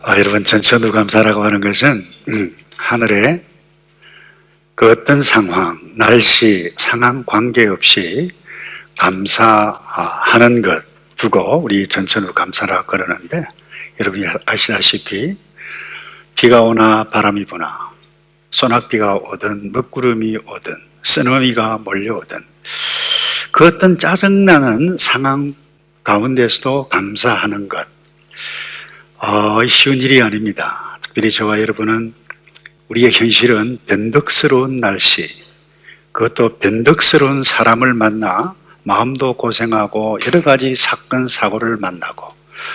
여러분, 전천후감사라고 하는 것은 하늘에 그 어떤 상황, 날씨, 상황 관계없이 감사하는 것 두고 우리 전천후감사라고 그러는데, 여러분이 아시다시피 비가 오나 바람이 부나 소낙비가 오든 먹구름이 오든 쓰나미가 몰려오든 그 어떤 짜증나는 상황 가운데서도 감사하는 것, 쉬운 일이 아닙니다. 특별히 저와 여러분은 우리의 현실은 변덕스러운 날씨, 그것도 변덕스러운 사람을 만나 마음도 고생하고 여러 가지 사건 사고를 만나고,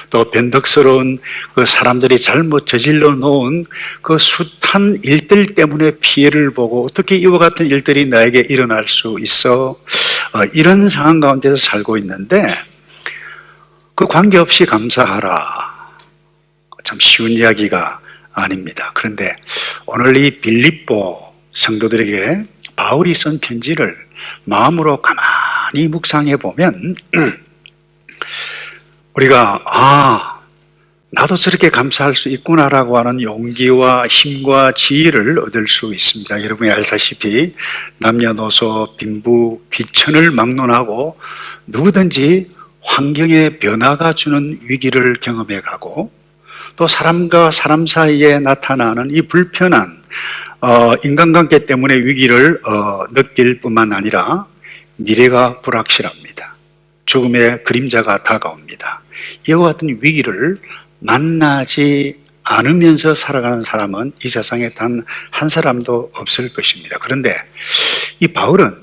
또 변덕스러운 그 사람들이 잘못 저질러 놓은 그 숱한 일들 때문에 피해를 보고 어떻게 이와 같은 일들이 나에게 일어날 수 있어, 이런 상황 가운데서 살고 있는데, 그 관계없이 감사하라, 참 쉬운 이야기가 아닙니다. 그런데 오늘 이 빌립보 성도들에게 바울이 쓴 편지를 마음으로 가만히 묵상해 보면 우리가 나도 저렇게 감사할 수 있구나라고 하는 용기와 힘과 지혜를 얻을 수 있습니다. 여러분이 알다시피 남녀노소 빈부 귀천을 막론하고 누구든지 환경의 변화가 주는 위기를 경험해 가고, 또 사람과 사람 사이에 나타나는 이 불편한 인간관계 때문에 위기를 느낄 뿐만 아니라 미래가 불확실합니다. 죽음의 그림자가 다가옵니다. 이와 같은 위기를 만나지 않으면서 살아가는 사람은 이 세상에 단 한 사람도 없을 것입니다. 그런데 이 바울은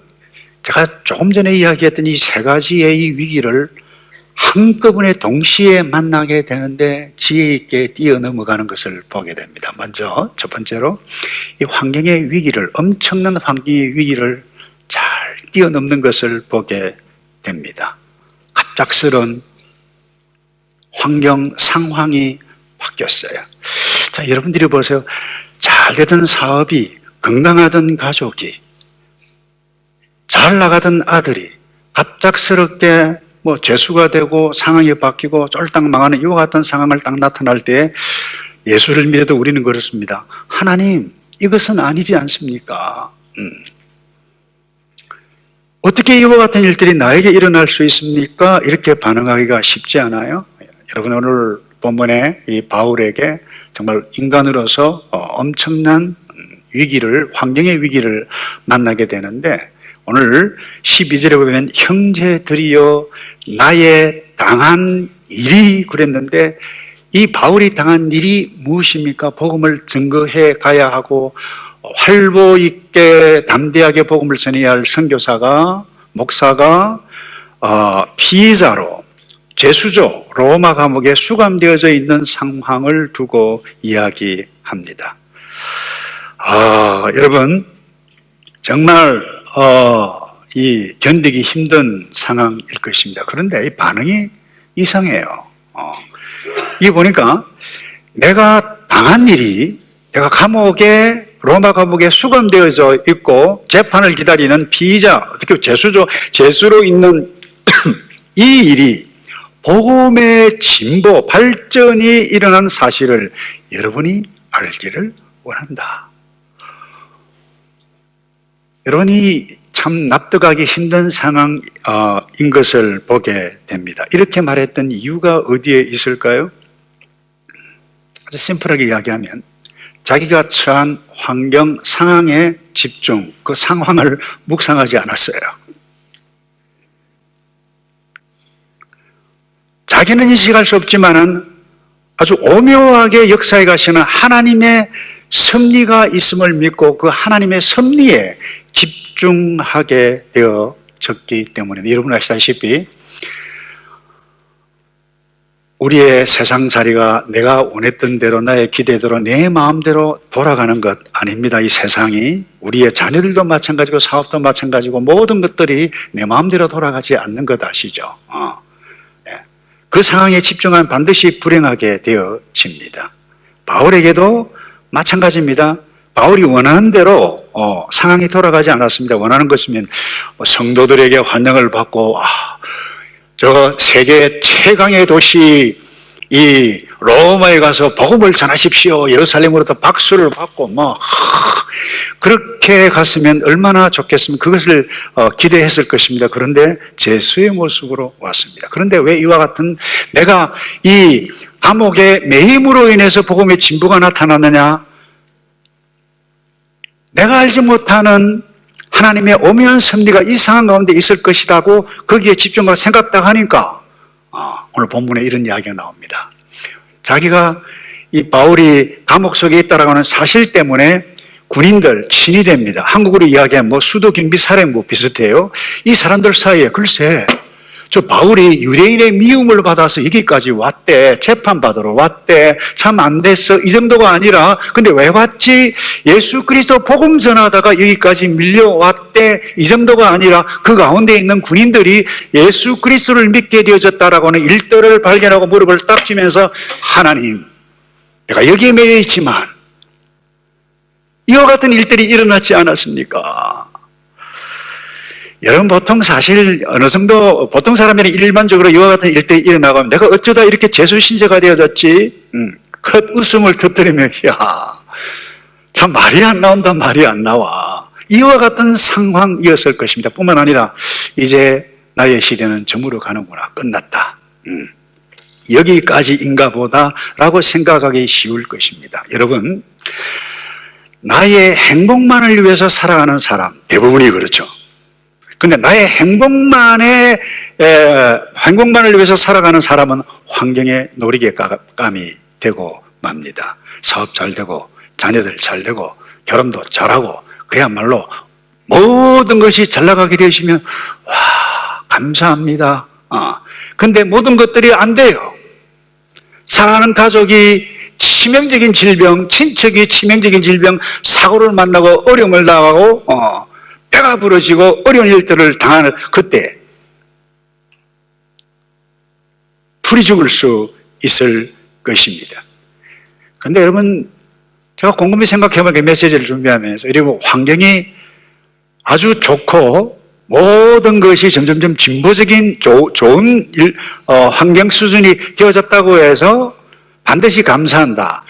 제가 조금 전에 이야기했던 이 세 가지의 이 위기를 한꺼번에 동시에 만나게 되는데 지혜 있게 뛰어넘어가는 것을 보게 됩니다. 먼저 첫 번째로 이 환경의 위기를, 엄청난 환경의 위기를 잘 뛰어넘는 것을 보게 됩니다. 갑작스러운 환경 상황이 바뀌었어요. 자, 여러분들이 보세요. 잘 되던 사업이, 건강하던 가족이, 잘 나가던 아들이 갑작스럽게 재수가 되고 상황이 바뀌고 쫄딱 망하는 이와 같은 상황을 딱 나타날 때 예수를 믿어도 우리는 그렇습니다. 하나님, 이것은 아니지 않습니까? 어떻게 이와 같은 일들이 나에게 일어날 수 있습니까? 이렇게 반응하기가 쉽지 않아요. 여러분, 오늘 본문에 이 바울에게 정말 인간으로서 엄청난 위기를, 환경의 위기를 만나게 되는데, 오늘 12절에 보면 형제들이여 나의 당한 일이 그랬는데, 이 바울이 당한 일이 무엇입니까? 복음을 증거해 가야 하고 활보 있게 담대하게 복음을 전해야 할 선교사가, 목사가 피의자로, 죄수죠, 로마 감옥에 수감되어져 있는 상황을 두고 이야기합니다. 여러분, 정말 이 견디기 힘든 상황일 것입니다. 그런데 이 반응이 이상해요. 이게 보니까 내가 당한 일이, 내가 로마 감옥에 수감되어져 있고 재판을 기다리는 피의자, 어떻게 죄수죠, 죄수로 있는 이 일이 복음의 진보, 발전이 일어난 사실을 여러분이 알기를 원한다. 여러분이 참 납득하기 힘든 상황인 것을 보게 됩니다. 이렇게 말했던 이유가 어디에 있을까요? 아주 심플하게 이야기하면 자기가 처한 환경 상황에 집중, 그 상황을 묵상하지 않았어요. 자기는 인식할 수 없지만은 아주 오묘하게 역사에 가시는 하나님의 섭리가 있음을 믿고 그 하나님의 섭리에 집중하게 되어졌기 때문에, 여러분 아시다시피 우리의 세상살이가 내가 원했던 대로, 나의 기대대로, 내 마음대로 돌아가는 것 아닙니다. 이 세상이, 우리의 자녀들도 마찬가지고 사업도 마찬가지고 모든 것들이 내 마음대로 돌아가지 않는 것 아시죠? 그 상황에 집중하면 반드시 불행하게 되어집니다. 바울에게도 마찬가지입니다. 바울이 원하는 대로 상황이 돌아가지 않았습니다. 원하는 것이면 성도들에게 환영을 받고 저 세계 최강의 도시 이 로마에 가서 복음을 전하십시오. 예루살렘으로부터 박수를 받고 그렇게 갔으면 얼마나 좋겠으면 그것을 기대했을 것입니다. 그런데 죄수의 모습으로 왔습니다. 그런데 왜 이와 같은 내가 이 감옥의 매임으로 인해서 복음의 진보가 나타났느냐? 내가 알지 못하는 하나님의 오묘한 섭리가 이 상황 가운데 있을 것이라고 거기에 집중하고 생각다 하니까 오늘 본문에 이런 이야기가 나옵니다. 자기가 이 바울이 감옥 속에 있다라고 하는 사실 때문에 군인들 친이 됩니다. 한국으로 이야기하면 수도경비사령부 비슷해요. 이 사람들 사이에 글쎄 저 바울이 유대인의 미움을 받아서 여기까지 왔대. 재판받으러 왔대. 참 안 됐어. 이 정도가 아니라 근데 왜 왔지? 예수 그리스도 복음 전하다가 여기까지 밀려왔대. 이 정도가 아니라 그 가운데 있는 군인들이 예수 그리스도를 믿게 되어졌다라고 하는 일들을 발견하고 무릎을 딱 치면서 하나님, 내가 여기에 매여 있지만 이와 같은 일들이 일어나지 않았습니까? 여러분 보통 사실 어느 정도 보통 사람들이 일반적으로 이와 같은 일들이 일어나고 내가 어쩌다 이렇게 재수 신자가 되어졌지? 헛웃음을 터뜨리며 참 말이 안 나온다 말이 안 나와. 이와 같은 상황이었을 것입니다. 뿐만 아니라 이제 나의 시대는 저물어 가는구나. 끝났다. 여기까지인가 보다라고 생각하기 쉬울 것입니다. 여러분 나의 행복만을 위해서 살아가는 사람 대부분이 그렇죠. 근데 나의 행복만을 위해서 살아가는 사람은 환경에 놀이개감이 되고 맙니다. 사업 잘 되고 자녀들 잘 되고 결혼도 잘하고 그야말로 모든 것이 잘 나가게 되시면 와 감사합니다. 근데 모든 것들이 안 돼요. 사랑하는 가족이 치명적인 질병, 친척이 치명적인 질병, 사고를 만나고 어려움을 당하고 배가 부러지고 어려운 일들을 당하는 그때 풀이 죽을 수 있을 것입니다. 그런데 여러분 제가 곰곰이 생각해보니까 메시지를 준비하면서 이러고 환경이 아주 좋고 모든 것이 점점점 진보적인 좋은 환경 수준이 되어졌다고 해서 반드시 감사한다.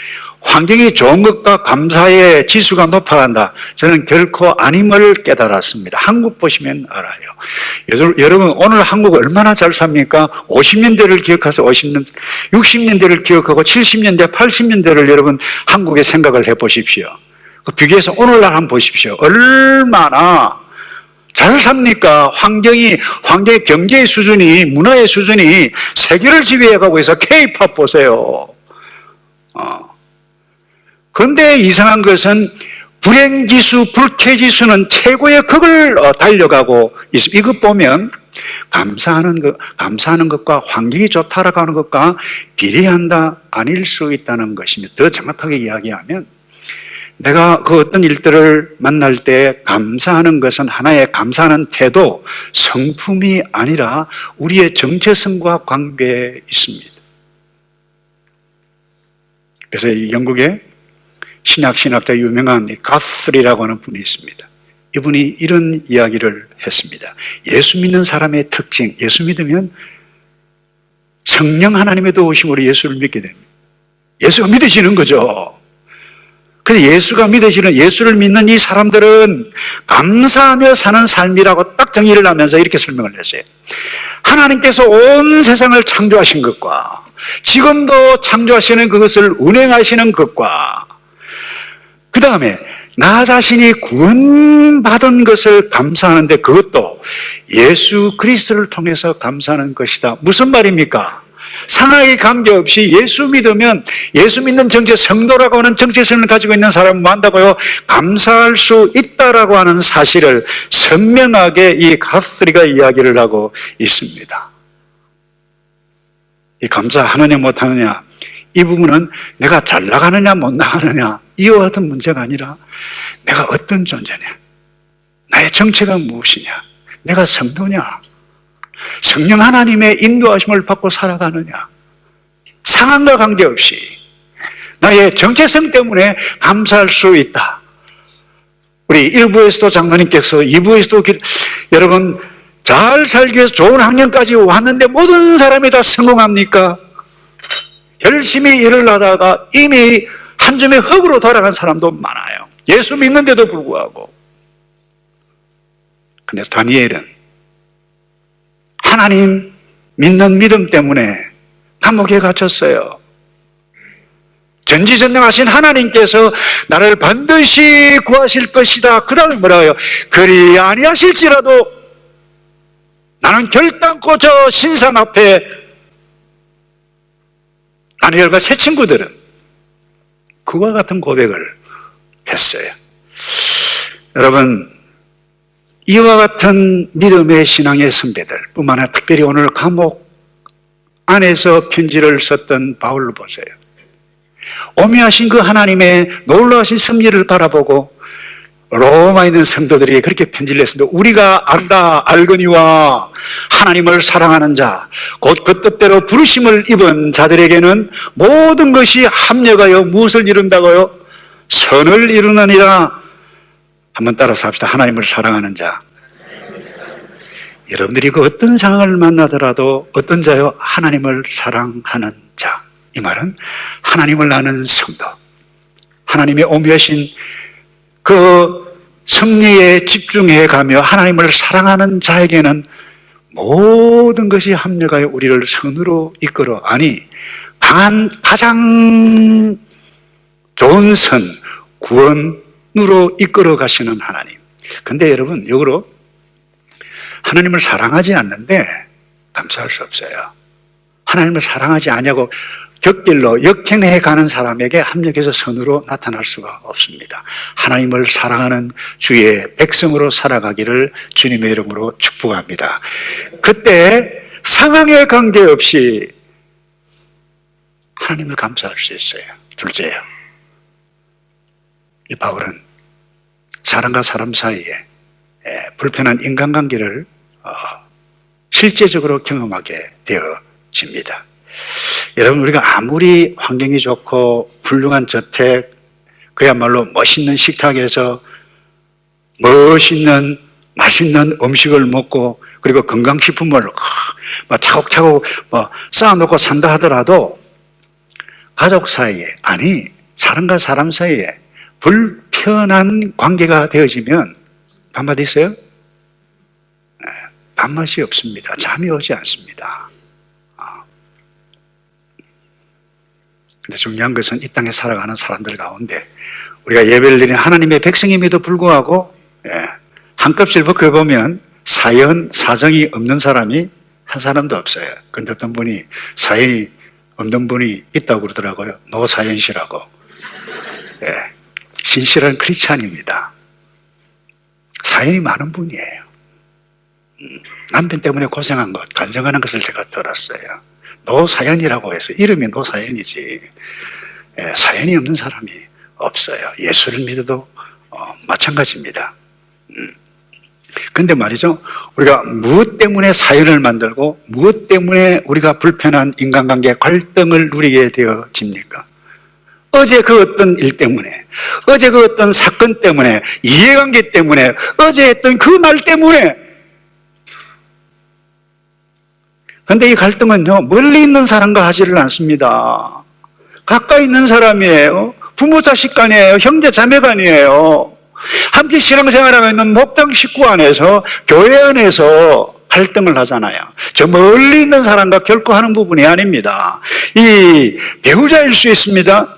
환경이 좋은 것과 감사의 지수가 높아간다. 저는 결코 아님을 깨달았습니다. 한국 보시면 알아요. 여러분 오늘 한국 얼마나 잘 삽니까? 50년대를 기억해서 60년대를 기억하고 70년대, 80년대를 여러분 한국의 생각을 해보십시오. 그 비교해서 오늘날 한번 보십시오. 얼마나 잘 삽니까? 환경의 경제의 수준이, 문화의 수준이 세계를 지배해가고 있어. K-팝 보세요. 그런데 이상한 것은 불행지수, 불쾌지수는 최고의 극을 달려가고 있습니다. 이것 보면 감사하는 것과 환경이 좋다라고 하는 것과 비례한다, 아닐 수 있다는 것입니다. 더 정확하게 이야기하면 내가 그 어떤 일들을 만날 때 감사하는 것은 하나의 감사하는 태도, 성품이 아니라 우리의 정체성과 관계에 있습니다. 그래서 영국의 신학자 유명한 가스리라고 하는 분이 있습니다. 이분이 이런 이야기를 했습니다. 예수 믿는 사람의 특징, 예수 믿으면 성령 하나님의 도우심으로 예수를 믿게 됩니다. 예수가 믿으시는 거죠. 그래서 예수를 믿는 이 사람들은 감사하며 사는 삶이라고 딱 정의를 하면서 이렇게 설명을 했어요. 하나님께서 온 세상을 창조하신 것과 지금도 창조하시는 그것을 운행하시는 것과 그 다음에 나 자신이 구원받은 것을 감사하는데 그것도 예수 그리스도를 통해서 감사하는 것이다. 무슨 말입니까? 상황에 관계없이 예수 믿으면 예수 믿는 정체, 성도라고 하는 정체성을 가지고 있는 사람을 만나고요 감사할 수 있다라고 하는 사실을 선명하게 이 가스리가 이야기를 하고 있습니다. 이 감사하느냐 못하느냐 이 부분은 내가 잘 나가느냐 못 나가느냐 이와 같은 문제가 아니라 내가 어떤 존재냐, 나의 정체가 무엇이냐, 내가 성도냐, 성령 하나님의 인도하심을 받고 살아가느냐, 상황과 관계없이 나의 정체성 때문에 감사할 수 있다. 우리 1부에서도 장로님께서 2부에서도 여러분 잘 살기 위해서 좋은 학년까지 왔는데 모든 사람이 다 성공합니까? 열심히 일을 하다가 이미 한 줌의 흙으로 돌아간 사람도 많아요. 예수 믿는데도 불구하고. 근데 다니엘은 하나님 믿는 믿음 때문에 감옥에 갇혔어요. 전지전능하신 하나님께서 나를 반드시 구하실 것이다. 그 다음에 뭐라고 해요? 그리 아니하실지라도 나는 결단코 저 신상 앞에, 다니엘과 세 친구들은 그와 같은 고백을 했어요. 여러분, 이와 같은 믿음의 신앙의 선배들 뿐만 아니라 특별히 오늘 감옥 안에서 편지를 썼던 바울을 보세요. 오묘하신 그 하나님의 놀라우신 섭리를 바라보고 로마에 있는 성도들이 그렇게 편지를 했습니다. 우리가 안다 알거니와 하나님을 사랑하는 자, 곧 그 뜻대로 부르심을 입은 자들에게는 모든 것이 합력하여 무엇을 이룬다고요? 선을 이루느니라. 한번 따라서 합시다. 하나님을 사랑하는 자. 여러분들이 그 어떤 상황을 만나더라도 어떤 자요? 하나님을 사랑하는 자. 이 말은 하나님을 아는 성도, 하나님의 오묘하신 그 섭리에 집중해 가며 하나님을 사랑하는 자에게는 모든 것이 합력하여 우리를 선으로 이끌어, 아니 가장 좋은 선, 구원으로 이끌어 가시는 하나님. 근데 여러분, 역으로 하나님을 사랑하지 않는데 감사할 수 없어요. 하나님을 사랑하지 않냐고 곁길로 역행해 가는 사람에게 합력해서 선으로 나타날 수가 없습니다. 하나님을 사랑하는 주의 백성으로 살아가기를 주님의 이름으로 축복합니다. 그때 상황에 관계없이 하나님을 감사할 수 있어요. 둘째요, 이 바울은 사람과 사람 사이에 불편한 인간관계를 실제적으로 경험하게 되어집니다. 여러분, 우리가 아무리 환경이 좋고 훌륭한 저택, 그야말로 멋있는 식탁에서 멋있는 맛있는 음식을 먹고 그리고 건강식품을 차곡차곡 쌓아놓고 산다 하더라도 가족 사이에, 아니 사람과 사람 사이에 불편한 관계가 되어지면 밥맛 있어요? 밥맛이 없습니다. 잠이 오지 않습니다. 근데 중요한 것은 이 땅에 살아가는 사람들 가운데 우리가 예배를 드리는 하나님의 백성임에도 불구하고 한껍질 벗겨보면 사정이 없는 사람이 한 사람도 없어요. 근데 어떤 분이 사연이 없는 분이 있다고 그러더라고요. 노사연 씨라고. 신실한 크리스찬입니다. 사연이 많은 분이에요. 남편 때문에 고생한 것, 간증하는 것을 제가 들었어요. 노사연이라고 해서 이름이 노사연이지 사연이 없는 사람이 없어요. 예수를 믿어도 마찬가지입니다. 근데 말이죠, 우리가 무엇 때문에 사연을 만들고 무엇 때문에 우리가 불편한 인간관계 갈등을 누리게 되어집니까? 어제 그 어떤 일 때문에, 어제 그 어떤 사건 때문에, 이해관계 때문에, 어제 했던 그 말 때문에. 근데 이 갈등은요, 멀리 있는 사람과 하지를 않습니다. 가까이 있는 사람이에요. 부모 자식 간이에요. 형제 자매 간이에요. 함께 신앙생활하고 있는 목장 식구 안에서, 교회 안에서 갈등을 하잖아요. 저 멀리 있는 사람과 결코 하는 부분이 아닙니다. 이 배우자일 수 있습니다.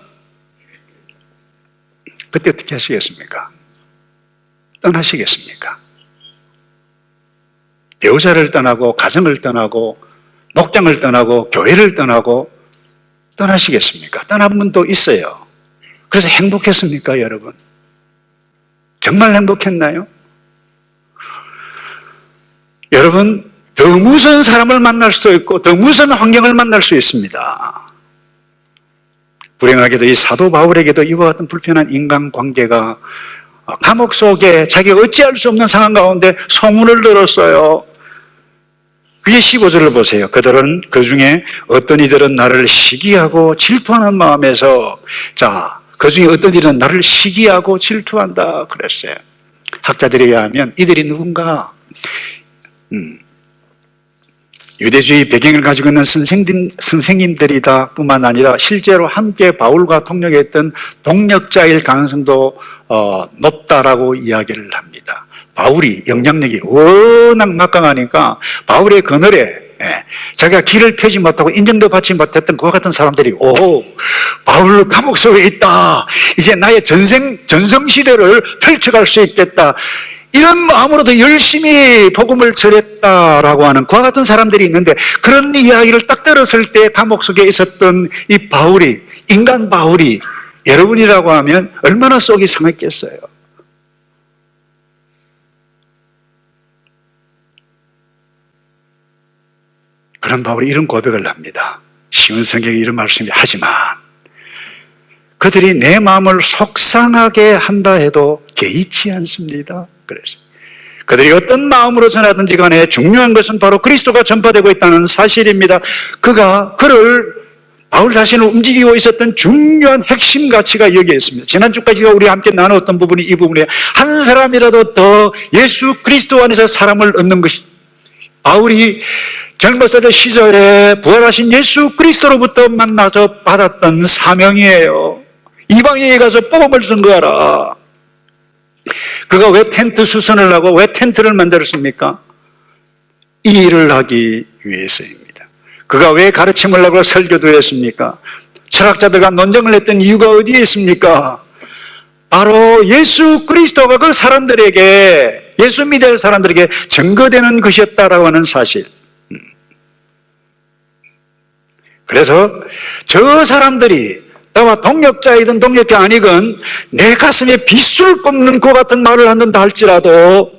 그때 어떻게 하시겠습니까? 떠나시겠습니까? 배우자를 떠나고 가정을 떠나고 목장을 떠나고 교회를 떠나고 떠나시겠습니까? 떠난 분도 있어요. 그래서 행복했습니까, 여러분? 정말 행복했나요? 여러분, 더 무서운 사람을 만날 수도 있고 더 무서운 환경을 만날 수 있습니다. 불행하게도 이 사도 바울에게도 이와 같은 불편한 인간관계가 감옥 속에 자기가 어찌할 수 없는 상황 가운데 소문을 들었어요. 그게 15절을 보세요. 그들은 그 중에 어떤 이들은 나를 시기하고 질투하는 마음에서, 자, 그 중에 어떤 이들은 나를 시기하고 질투한다 그랬어요. 학자들에 의하면 이들이 누군가, 유대주의 배경을 가지고 있는 선생님들이다 뿐만 아니라 실제로 함께 바울과 동역했던 동역자일 가능성도 높다라고 이야기를 합니다. 바울이 영향력이 워낙 막강하니까 바울의 그늘에 자기가 길을 펴지 못하고 인정도 받지 못했던 그와 같은 사람들이 바울 감옥 속에 있다, 이제 나의 전성시대를 펼쳐갈 수 있겠다, 이런 마음으로도 열심히 복음을 전했다라고 하는 그와 같은 사람들이 있는데, 그런 이야기를 딱 들었을 때 감옥 속에 있었던 이 바울이, 인간 바울이 여러분이라고 하면 얼마나 속이 상했겠어요. 그런 바울이 이런 고백을 합니다. 쉬운 성경에 이런 말씀이, 하지만 그들이 내 마음을 속상하게 한다 해도 개의치 않습니다. 그래서 그들이 어떤 마음으로 전하든지 간에 중요한 것은 바로 그리스도가 전파되고 있다는 사실입니다. 그를 바울 자신을 움직이고 있었던 중요한 핵심 가치가 여기에 있습니다. 지난주까지 우리 함께 나누었던 부분이 이 부분이에요. 한 사람이라도 더 예수 그리스도 안에서 사람을 얻는 것이, 바울이 젊었을 시절에 부활하신 예수 그리스도로부터 만나서 받았던 사명이에요. 이방인에 가서 복음을 선거하라. 그가 왜 텐트 수선을 하고 왜 텐트를 만들었습니까? 이 일을 하기 위해서입니다. 그가 왜 가르침을 하고 설교도 했습니까? 철학자들과 논쟁을 했던 이유가 어디에 있습니까? 바로 예수 그리스도가 그 사람들에게, 예수 믿을 사람들에게 증거되는 것이었다라고 하는 사실. 그래서 저 사람들이 나와 동역자이든 동역자 아니건 내 가슴에 빗을 꼽는 것 같은 말을 한다 할지라도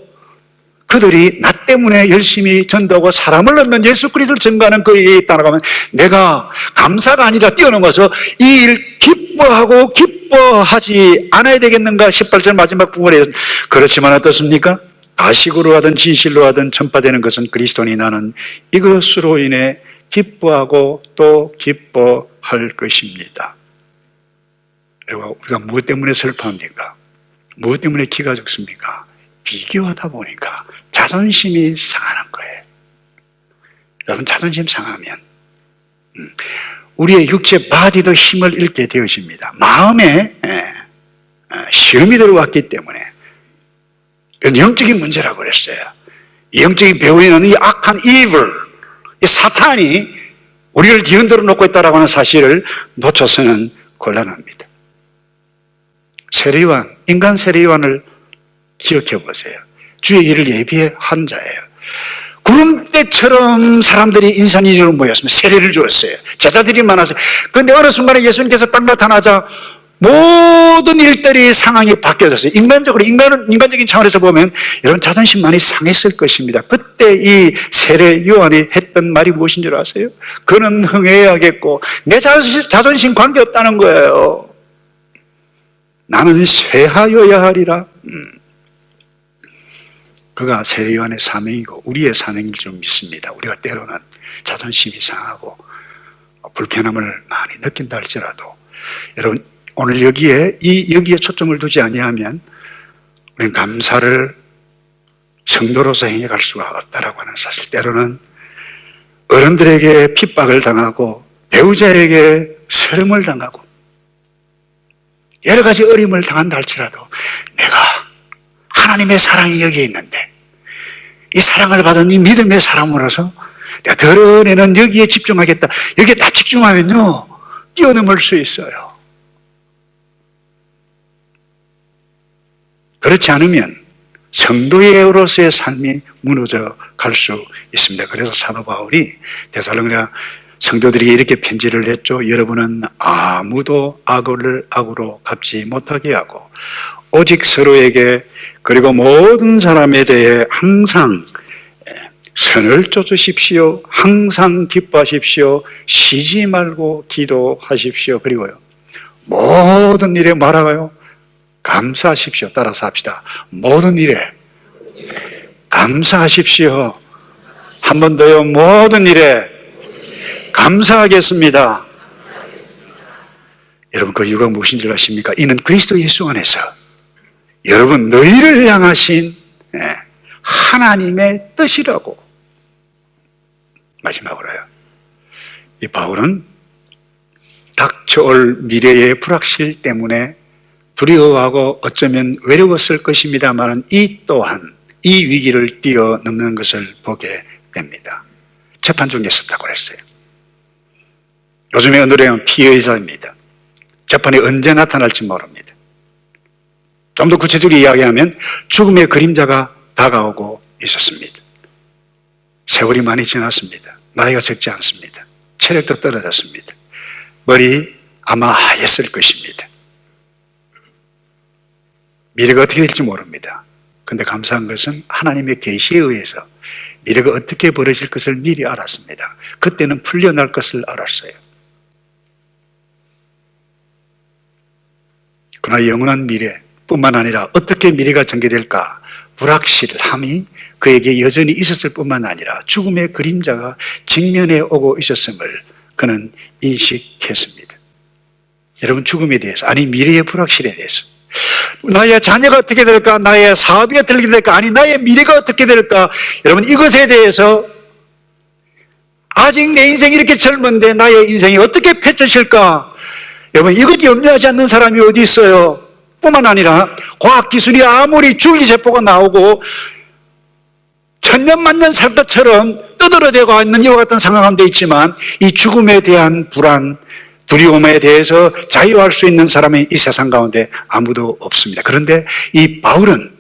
그들이 나 때문에 열심히 전도하고 사람을 얻는 예수 그리스도를 증거하는 그 일에 있다고 하면 내가 감사가 아니라 뛰어넘어서 이 일 기뻐하고 기뻐하지 않아야 되겠는가? 18절 마지막 부분에. 그렇지만 어떻습니까? 가식으로 하든 진실로 하든 전파되는 것은 그리스도니 나는 이것으로 인해 기뻐하고 또 기뻐할 것입니다. 그리고 우리가 무엇 때문에 슬퍼합니까? 무엇 때문에 기가 죽습니까? 비교하다 보니까 자존심이 상하는 거예요. 여러분, 자존심 상하면 우리의 육체 바디도 힘을 잃게 되어집니다. 마음에 시험이 들어왔기 때문에. 이건 영적인 문제라고 그랬어요. 영적인 배후에는 이 악한 evil, 이 사탄이 우리를 뒤흔들어 놓고 있다고 하는 사실을 놓쳐서는 곤란합니다. 세례요한, 인간 세례요한을 기억해 보세요. 주의 일을 예비한 자예요. 구름대처럼 사람들이 인산인해로 모였으면 세례를 주었어요. 제자들이 많아서. 그런데 어느 순간에 예수님께서 딱 나타나자 모든 일들이 상황이 바뀌어졌어요. 인간적인 차원에서 보면 여러분 자존심 많이 상했을 것입니다. 그때 이 세례 요한이 했던 말이 무엇인 줄 아세요? 그는 흥해야겠고 내 자존심 관계없다는 거예요. 나는 쇠하여야 하리라. 그가 세례 요한의 사명이고 우리의 사명일 줄 믿습니다. 우리가 때로는 자존심이 상하고 불편함을 많이 느낀다 할지라도 여러분 오늘 여기에 초점을 두지 아니하면 우리는 감사를 성도로서 행해갈 수가 없다라고 하는 사실. 때로는 어른들에게 핍박을 당하고 배우자에게 세름을 당하고 여러 가지 어림을 당한다 할지라도 내가 하나님의 사랑이 여기에 있는데 이 사랑을 받은 이 믿음의 사람으로서 내가 드러내는 여기에 집중하겠다. 여기에 딱 집중하면요 뛰어넘을 수 있어요. 그렇지 않으면 성도로서의 삶이 무너져 갈 수 있습니다. 그래서 사도 바울이 데살로니가 성도들에게 이렇게 편지를 했죠. 여러분은 아무도 악을 악으로 갚지 못하게 하고 오직 서로에게 그리고 모든 사람에 대해 항상 선을 쫓으십시오. 항상 기뻐하십시오. 쉬지 말고 기도하십시오. 그리고요 모든 일에 말하고요 감사하십시오. 따라서 합시다. 모든 일에 감사하십시오. 한 번 더요. 모든 일에 감사하겠습니다. 여러분 그 이유가 무엇인 줄 아십니까? 이는 그리스도 예수 안에서 여러분 너희를 향하신 하나님의 뜻이라고. 마지막으로요. 이 바울은 닥쳐올 미래의 불확실 때문에 두려워하고 어쩌면 외로웠을 것입니다만 이 또한 이 위기를 뛰어넘는 것을 보게 됩니다. 재판 중에 있었다고 했어요. 요즘에 오늘은 피의자입니다. 재판이 언제 나타날지 모릅니다. 좀 더 구체적으로 이야기하면 죽음의 그림자가 다가오고 있었습니다. 세월이 많이 지났습니다. 나이가 적지 않습니다. 체력도 떨어졌습니다. 머리 아마 하였을 것입니다. 미래가 어떻게 될지 모릅니다. 그런데 감사한 것은 하나님의 계시에 의해서 미래가 어떻게 벌어질 것을 미리 알았습니다. 그때는 풀려날 것을 알았어요. 그러나 영원한 미래뿐만 아니라 어떻게 미래가 전개될까 불확실함이 그에게 여전히 있었을 뿐만 아니라 죽음의 그림자가 직면해 오고 있었음을 그는 인식했습니다. 여러분, 죽음에 대해서, 아니 미래의 불확실에 대해서, 나의 자녀가 어떻게 될까, 나의 사업이 어떻게 될까, 아니 나의 미래가 어떻게 될까, 여러분 이것에 대해서 아직 내 인생이 이렇게 젊은데 나의 인생이 어떻게 펼쳐질까, 여러분 이것 염려하지 않는 사람이 어디 있어요? 뿐만 아니라 과학기술이 아무리 줄기세포가 나오고 천년만년 살 것처럼 떠들어대고 있는 이와 같은 상황 가운데 있지만 이 죽음에 대한 불안, 두려움에 대해서 자유할 수 있는 사람이 이 세상 가운데 아무도 없습니다. 그런데 이 바울은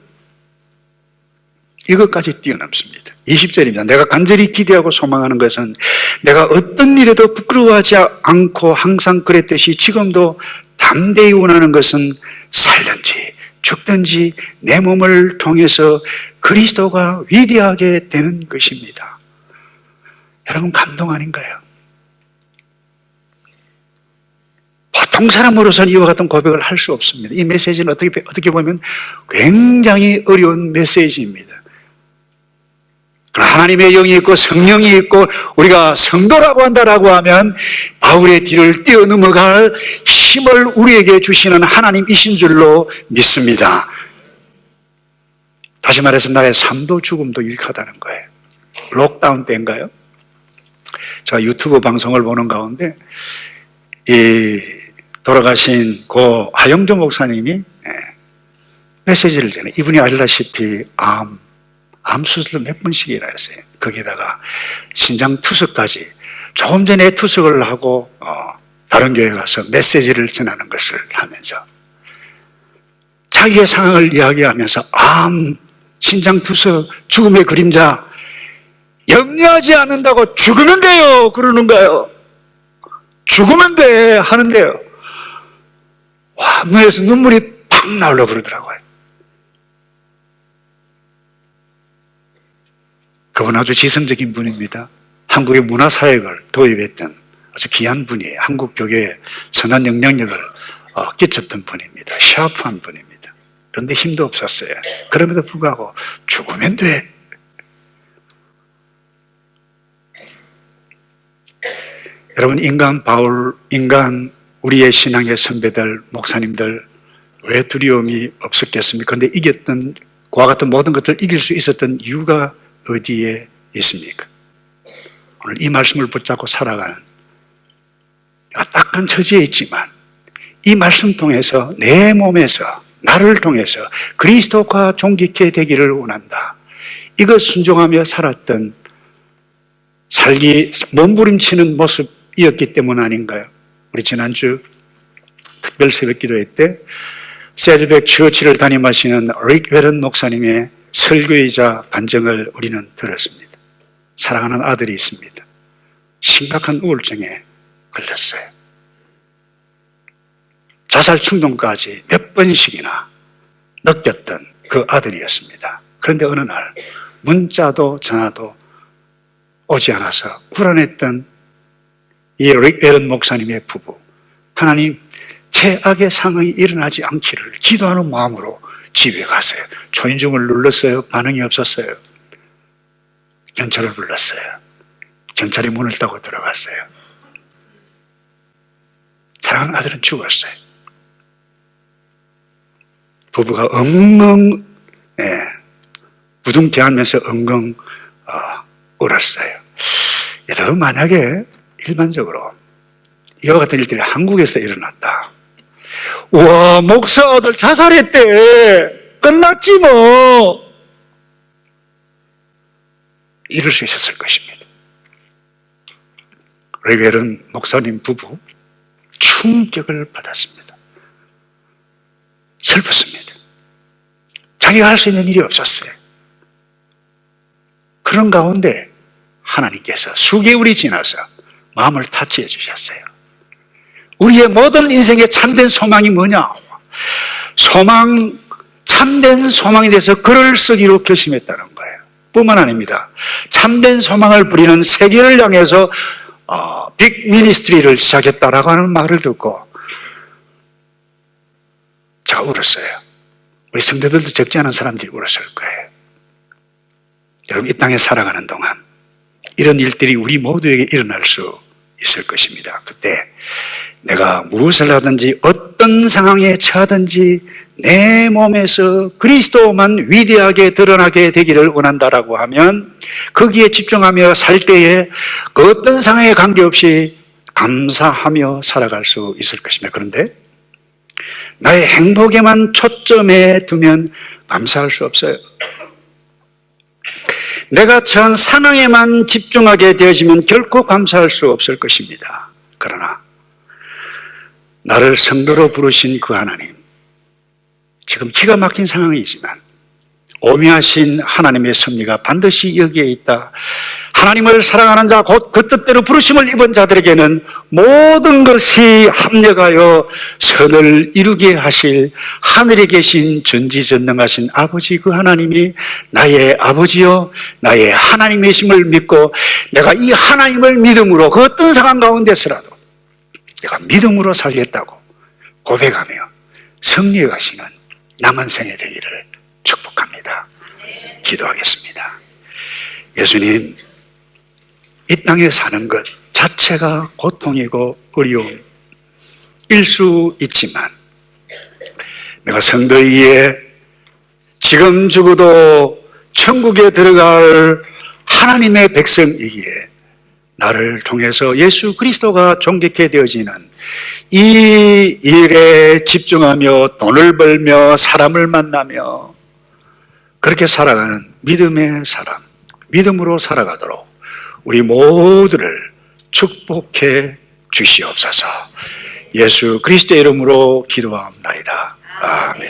이것까지 뛰어넘습니다. 20절입니다. 내가 간절히 기대하고 소망하는 것은 내가 어떤 일에도 부끄러워하지 않고 항상 그랬듯이 지금도 담대히 원하는 것은 살든지 죽든지 내 몸을 통해서 그리스도가 위대하게 되는 것입니다. 여러분, 감동 아닌가요? 보통 사람으로서는 이와 같은 고백을 할 수 없습니다. 이 메시지는 어떻게 보면 굉장히 어려운 메시지입니다. 하나님의 영이 있고 성령이 있고 우리가 성도라고 한다라고 하면 바울의 뒤를 뛰어넘어갈 힘을 우리에게 주시는 하나님이신 줄로 믿습니다. 다시 말해서 나의 삶도 죽음도 유익하다는 거예요. 록다운 때인가요? 제가 유튜브 방송을 보는 가운데 이 돌아가신 고 하영조 목사님이 메시지를 전해, 이분이 알다시피 암 수술을 몇 번씩이나 했어요. 거기다가 신장 투석까지, 조금 전에 투석을 하고 다른 교회 가서 메시지를 전하는 것을 하면서 자기의 상황을 이야기하면서 신장 투석, 죽음의 그림자 염려하지 않는다고 죽으면 돼요 그러는 거예요. 죽으면 돼 하는데요, 와, 눈에서 눈물이 팍 나오려고 그러더라고요. 그분 아주 지성적인 분입니다. 한국의 문화사역을 도입했던 아주 귀한 분이에요. 한국 교계에 선한 영향력을 끼쳤던 분입니다. 샤프한 분입니다. 그런데 힘도 없었어요. 그럼에도 불구하고 죽으면 돼. 여러분, 인간 우리의 신앙의 선배들, 목사님들 왜 두려움이 없었겠습니까? 그런데 이겼던, 그와 같은 모든 것들을 이길 수 있었던 이유가 어디에 있습니까? 오늘 이 말씀을 붙잡고 살아가는 딱한 처지에 있지만 이 말씀 통해서 내 몸에서, 나를 통해서 그리스도가 존귀케 되기를 원한다. 이것 순종하며 살았던, 몸부림치는 모습이었기 때문 아닌가요? 우리 지난주 특별 새벽 기도회 때 세드백 처치를 담임하시는 릭 웨런 목사님의 설교이자 간증을 우리는 들었습니다. 사랑하는 아들이 있습니다. 심각한 우울증에 걸렸어요. 자살 충동까지 몇 번씩이나 느꼈던 그 아들이었습니다. 그런데 어느 날 문자도 전화도 오지 않아서 불안했던 이 릭 웨런 목사님의 부부, 하나님, 최악의 상황이 일어나지 않기를 기도하는 마음으로 집에 갔어요. 초인종을 눌렀어요. 반응이 없었어요. 경찰을 불렀어요. 경찰이 문을 따고 들어갔어요. 사랑하는 아들은 죽었어요. 부부가 엉엉 부둥켜하면서 엉엉 울었어요. 여러분, 만약에 일반적으로 이와 같은 일들이 한국에서 일어났다. 와, 목사 아들 자살했대. 끝났지 뭐. 이럴 수 있었을 것입니다. 레겔은 목사님 부부 충격을 받았습니다. 슬펐습니다. 자기가 할 수 있는 일이 없었어요. 그런 가운데 하나님께서 수개월이 지나서 마음을 타치해 주셨어요. 우리의 모든 인생의 참된 소망이 뭐냐? 참된 소망에 대해서 글을 쓰기로 결심했다는 거예요. 뿐만 아닙니다. 참된 소망을 부리는 세계를 향해서 빅 미니스트리를 시작했다라고 하는 말을 듣고 제가 울었어요. 우리 성도들도 적지 않은 사람들이 울었을 거예요. 여러분, 이 땅에 살아가는 동안 이런 일들이 우리 모두에게 일어날 수 있을 것입니다. 그때 내가 무엇을 하든지 어떤 상황에 처하든지 내 몸에서 그리스도만 위대하게 드러나게 되기를 원한다라고 하면 거기에 집중하며 살 때에 그 어떤 상황에 관계없이 감사하며 살아갈 수 있을 것입니다. 그런데 나의 행복에만 초점에 두면 감사할 수 없어요. 내가 처한 상황에만 집중하게 되어지면 결코 감사할 수 없을 것입니다. 그러나 나를 성도로 부르신 그 하나님, 지금 기가 막힌 상황이지만 오묘하신 하나님의 섭리가 반드시 여기에 있다. 하나님을 사랑하는 자, 곧 그 뜻대로 부르심을 입은 자들에게는 모든 것이 합력하여 선을 이루게 하실 하늘에 계신 전지전능하신 아버지, 그 하나님이 나의 아버지요 나의 하나님이심을 믿고 내가 이 하나님을 믿음으로 그 어떤 상황 가운데서라도 내가 믿음으로 살겠다고 고백하며 승리해 가시는 남은 생애 되기를 축복합니다. 기도하겠습니다. 예수님, 이 땅에 사는 것 자체가 고통이고 어려움일 수 있지만 내가 성도이기에 지금 죽어도 천국에 들어갈 하나님의 백성이기에 나를 통해서 예수 그리스도가 존귀케 되어지는 이 일에 집중하며 돈을 벌며 사람을 만나며 그렇게 살아가는 믿음의 사람, 믿음으로 살아가도록 우리 모두를 축복해 주시옵소서. 예수 그리스도의 이름으로 기도합니다. 아멘.